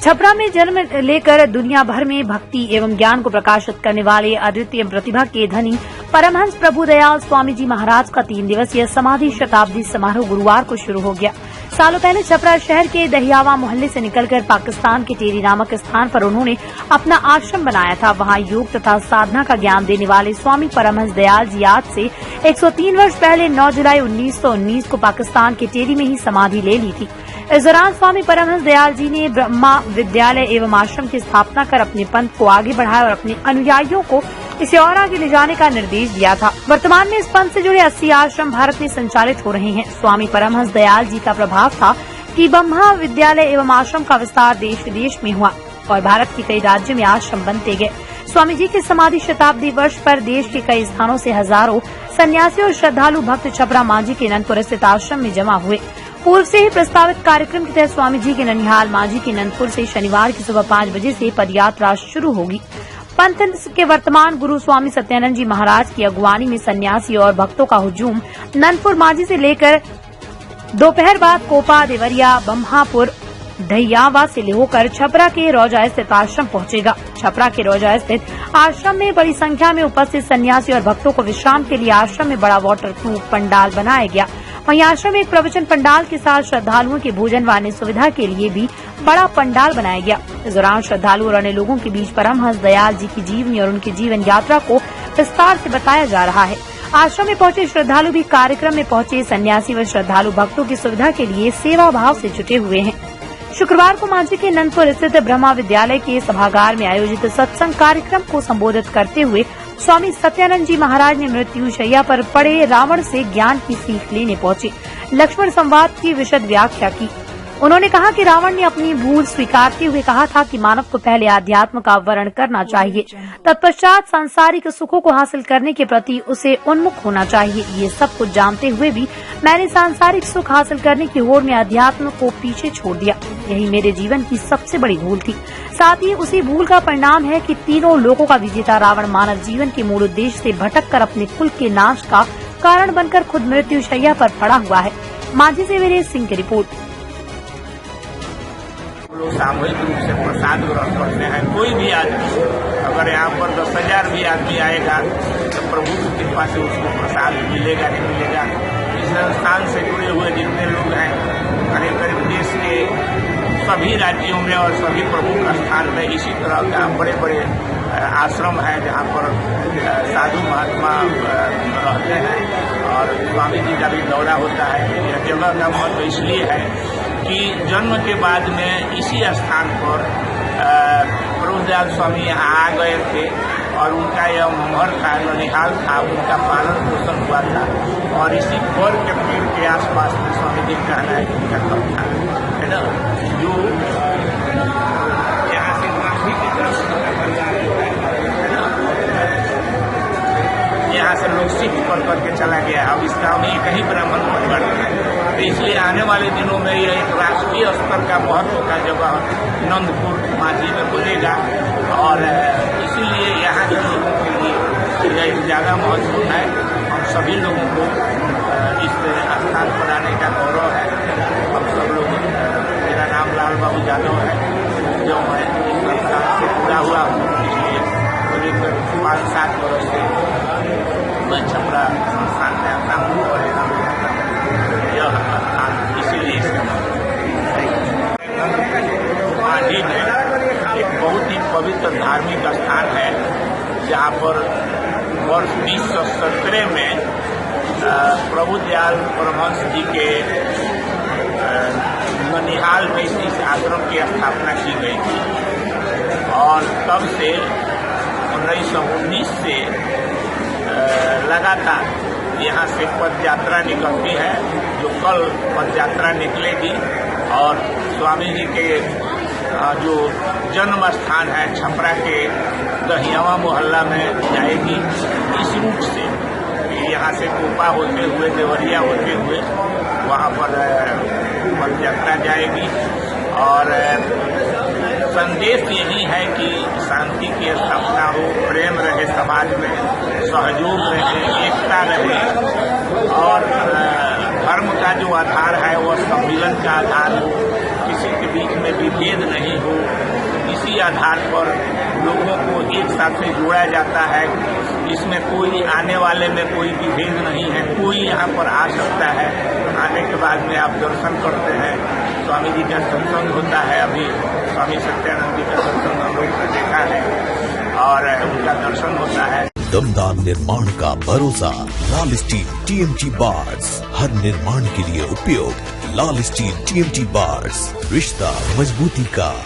छपरा में जन्म लेकर दुनिया भर में भक्ति एवं ज्ञान को प्रकाशित करने वाले अद्वितीय प्रतिभा के धनी परमहंस प्रभुदयाल स्वामी जी महाराज का 3 दिवसीय समाधि शताब्दी समारोह गुरुवार को शुरू हो गया। सालों पहले छपरा शहर के दहियावा मोहल्ले से निकलकर पाकिस्तान के टेरी नामक स्थान पर उन्होंने अपना आश्रम बनाया था। वहां योग तथा साधना का ज्ञान देने वाले स्वामी परमहंस दयाल जी आज से 103 वर्ष पहले 9 जुलाई 1919 को पाकिस्तान के टेरी में ही समाधि ले ली थी। इस दौरान स्वामी परमहंस दयाल जी ने ब्रह्मा विद्यालय एवं आश्रम की स्थापना कर अपने पंथ को आगे बढ़ाया और अपने अनुयायियों को इसे और आगे ले जाने का निर्देश दिया था। वर्तमान में इस पंथ से जुड़े 80 आश्रम भारत में संचालित हो रहे हैं। स्वामी परमहंस दयाल जी का प्रभाव था कि ब्रह्मा विद्यालय एवं आश्रम का विस्तार देश विदेश में हुआ और भारत के कई राज्यों में आश्रम बनते गए। स्वामी जी के समाधि शताब्दी वर्ष पर देश के कई स्थानों से हजारों सन्यासी और श्रद्धालु भक्त छपरा मांझी के नंदपुर स्थित आश्रम में जमा हुए। पूर्व से ही प्रस्तावित कार्यक्रम के तहत स्वामी जी के ननिहाल मांझी के नंदपुर से शनिवार की सुबह 5 बजे से पदयात्रा शुरू होगी। पंथ के वर्तमान गुरु स्वामी सत्यानंद जी महाराज की अगुवानी में सन्यासी और भक्तों का हुजूम नंदपुर मांझी से लेकर दोपहर बाद कोपा, देवरिया, बम्हापुर, दहियावा से होकर छपरा के रौजा स्थित आश्रम पहुंचेगा। छपरा के रौजा स्थित आश्रम में बड़ी संख्या में उपस्थित सन्यासी और भक्तों को विश्राम के लिए आश्रम में बड़ा वाटर प्रूफ पंडाल बनाया गया। वहीं आश्रम में एक प्रवचन पंडाल के साथ श्रद्धालुओं के भोजन व अन्य सुविधा के लिए भी बड़ा पंडाल बनाया गया। इस दौरान श्रद्धालु और अन्य लोगों के बीच परमहंस दयाल जी की जीवनी और उनकी जीवन यात्रा को विस्तार से बताया जा रहा है। आश्रम में पहुंचे श्रद्धालु भी कार्यक्रम में पहुंचे सन्यासी व श्रद्धालु भक्तों की सुविधा के लिए सेवा भाव से जुटे हुए हैं। शुक्रवार को मांझी के नंदपुर स्थित ब्रह्मा विद्यालय के सभागार में आयोजित सत्संग कार्यक्रम को संबोधित करते हुए स्वामी सत्यानंद जी महाराज ने मृत्युशैया पर पड़े रावण से ज्ञान की सीख लेने पहुंचे लक्ष्मण संवाद की विशद व्याख्या की। उन्होंने कहा कि रावण ने अपनी भूल स्वीकारते हुए कहा था कि मानव को पहले आध्यात्म का वर्ण करना चाहिए, तत्पश्चात सांसारिक सुखों को हासिल करने के प्रति उसे उन्मुख होना चाहिए। ये सब कुछ जानते हुए भी मैंने सांसारिक सुख हासिल करने की होड़ में अध्यात्म को पीछे छोड़ दिया। यही मेरे जीवन की सबसे बड़ी भूल थी। साथ ही उसी भूल का परिणाम है कि तीनों लोकों का विजेता रावण मानव जीवन के मूल उद्देश्य से भटक कर अपने कुल के नाश का कारण बनकर खुद मृत्युशैया पर पड़ा हुआ है। मांझी से वीरेश सिंह की रिपोर्ट। लोग सामूहिक रूप से प्रसाद ग्रहण करते हैं। कोई भी आदमी, अगर यहाँ पर 10,000 भी आदमी आएगा तो प्रभु की कृपा से उसको प्रसाद मिलेगा ही मिलेगा। इस स्थान से जुड़े हुए जितने लोग हैं, करीब करीब देश के सभी राज्यों में और सभी प्रमुख स्थान में इसी तरह का बड़े बड़े आश्रम है जहाँ पर साधु महात्मा रहते हैं और स्वामी जी का भी दौरा होता है। यह जगह का महत्व इसलिए है कि जन्म के बाद में इसी स्थान पर प्रभुदयाल स्वामी यहाँ आ गए थे और उनका यह मोहर था, ननिहाल था, उनका पालन पोषण हुआ था और इसी पर के पेड़ के आसपास में स्वामी जी कहना है कि उनका कब था, है ना, जो यहाँ से काफी की तरफ यहाँ से लोग सिख करके चला गया। अब इस गाँव में एक ही ब्राह्मण परिवार है, तो इसलिए आने वाले दिनों में यह एक राष्ट्रीय स्तर का महत्व का जगह नंदपुर मांझी में बनेगा और इसीलिए यहाँ के लोगों के लिए यह ज़्यादा महत्वपूर्ण है। हम सभी लोगों को इस स्थान पर आने का गौरव है। हम सब लोग, मेरा नाम लाल बाबू यादव है, जो मैं इस स्थान से जुड़ा हुआ हूँ, इसलिए करीब 5-7 वर्ष से मैं छपरा संस्थान में आता हूँ और यह स्थान इसीलिए मांझी में एक बहुत ही पवित्र धार्मिक स्थान है जहाँ पर वर्ष 1917 में प्रभुदयाल परमहंस जी के ननिहाल में इस आश्रम की स्थापना की गई थी और तब से 1919 से लगातार यहाँ से पद यात्रा निकलती है, जो कल पद यात्रा निकलेगी और स्वामी जी के जो जन्म स्थान है छपरा के दहियावा मोहल्ला में जाएगी। इस रूट से यहाँ से कोपा होते हुए, देवरिया होते हुए वहाँ पर पद यात्रा जाएगी और संदेश यही है कि शांति की स्थापना हो, प्रेम रहे समाज में, सहयोग रहे, एकता रहे और धर्म का जो आधार है वह सम्मिलन का आधार हो, किसी के बीच में विभेद नहीं हो। इसी आधार पर लोगों को एक साथ से जोड़ा जाता है। इसमें कोई आने वाले में कोई भी भेद नहीं है, कोई यहाँ पर आ सकता है। आने के बाद में आप दर्शन करते हैं, स्वामी जी का सत्संग होता है। अभी स्वामी सत्यानंद जी का सत्संग हम लोग ने देखा है और उनका दर्शन होता है। दमदार निर्माण का भरोसा लाल स्टील TMT बार्स, हर निर्माण के लिए उपयोग। लाल स्टील TMT बार्स, रिश्ता मजबूती का।